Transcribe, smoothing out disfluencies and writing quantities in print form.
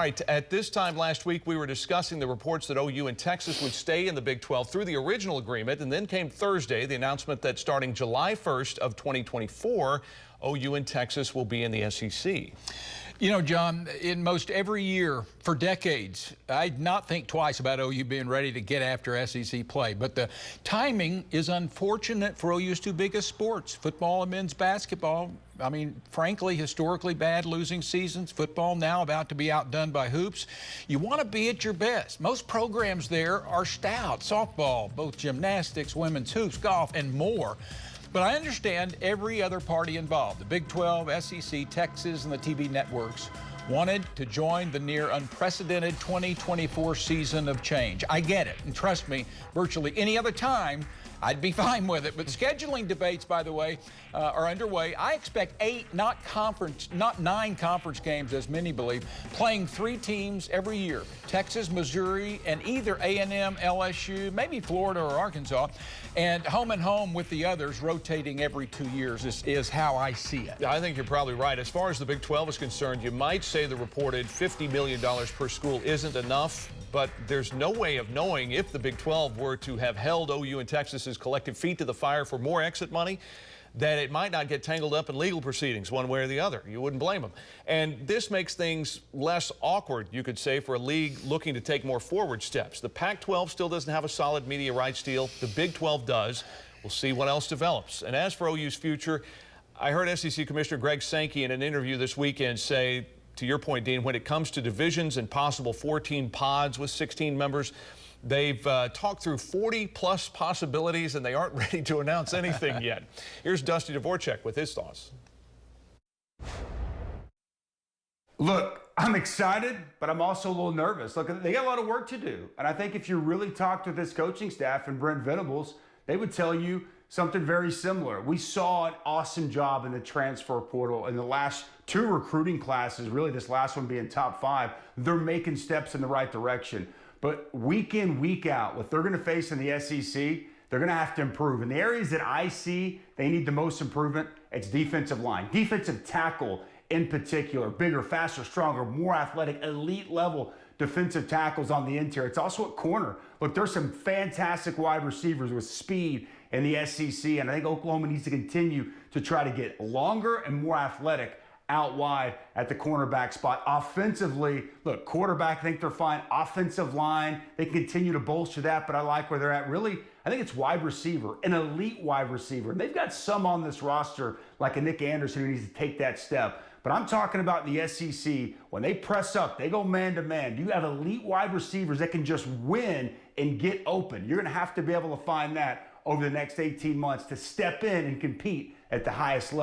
All right, at this time last week, we were discussing the reports that OU and Texas would stay in the Big 12 through the original agreement, and then came Thursday, the announcement that starting July 1st of 2024, OU and Texas will be in the SEC. You know, John, in most every year for decades, I'd not think twice about OU being ready to get after SEC play. But the timing is unfortunate for OU's two biggest sports, football and men's basketball. I mean, frankly, historically bad losing seasons. Football now about to be outdone by hoops. You want to be at your best. Most programs there are stout. Softball, both gymnastics, women's hoops, golf, and more. But I understand every other party involved, the Big 12, SEC, Texas, and the TV networks, wanted to join the near unprecedented 2024 season of change. I get it, and trust me, virtually any other time, I'd be fine with it. But scheduling debates, by the way, are underway. I expect 8, not 9 conference games, as many believe, playing 3 teams every year. Texas, Missouri, and either A&M, LSU, maybe Florida or Arkansas, and home with the others, rotating every 2 years is how I see it. Yeah, I think you're probably right. As far as the Big 12 is concerned, you might say the reported $50 million per school isn't enough, but there's no way of knowing if the Big 12 were to have held OU and Texas's collective feet to the fire for more exit money, that it might not get tangled up in legal proceedings one way or the other. You wouldn't blame them. And this makes things less awkward, you could say, for a league looking to take more forward steps. The Pac-12 still doesn't have a solid media rights deal. The Big 12 does. We'll see what else develops. And as for OU's future, I heard SEC Commissioner Greg Sankey in an interview this weekend say, to your point, Dean, when it comes to divisions and possible 14 pods with 16 members, they've talked through 40-plus possibilities, and they aren't ready to announce anything yet. Here's Dusty Dvoracek with his thoughts. Look, I'm excited, but I'm also a little nervous. Look, they got a lot of work to do. And I think if you really talk to this coaching staff and Brent Venables, they would tell you something very similar. We saw an awesome job in the transfer portal in the last 2 recruiting classes, really this last one being top 5. They're making steps in the right direction. But week in, week out, what they're going to face in the SEC, they're going to have to improve. In the areas that I see they need the most improvement, it's defensive line. Defensive tackle in particular. Bigger, faster, stronger, more athletic, elite level defensive tackles on the interior. It's also at corner. Look, there's some fantastic wide receivers with speed in the SEC, and I think Oklahoma needs to continue to try to get longer and more athletic out wide at the cornerback spot. Offensively, look, quarterback, I think they're fine. Offensive line, they can continue to bolster that, but I like where they're at. Really, I think it's wide receiver, an elite wide receiver. And they've got some on this roster, like a Nick Anderson, who needs to take that step. But I'm talking about the SEC, when they press up, they go man-to-man. You have elite wide receivers that can just win and get open. You're going to have to be able to find that over the next 18 months to step in and compete at the highest level.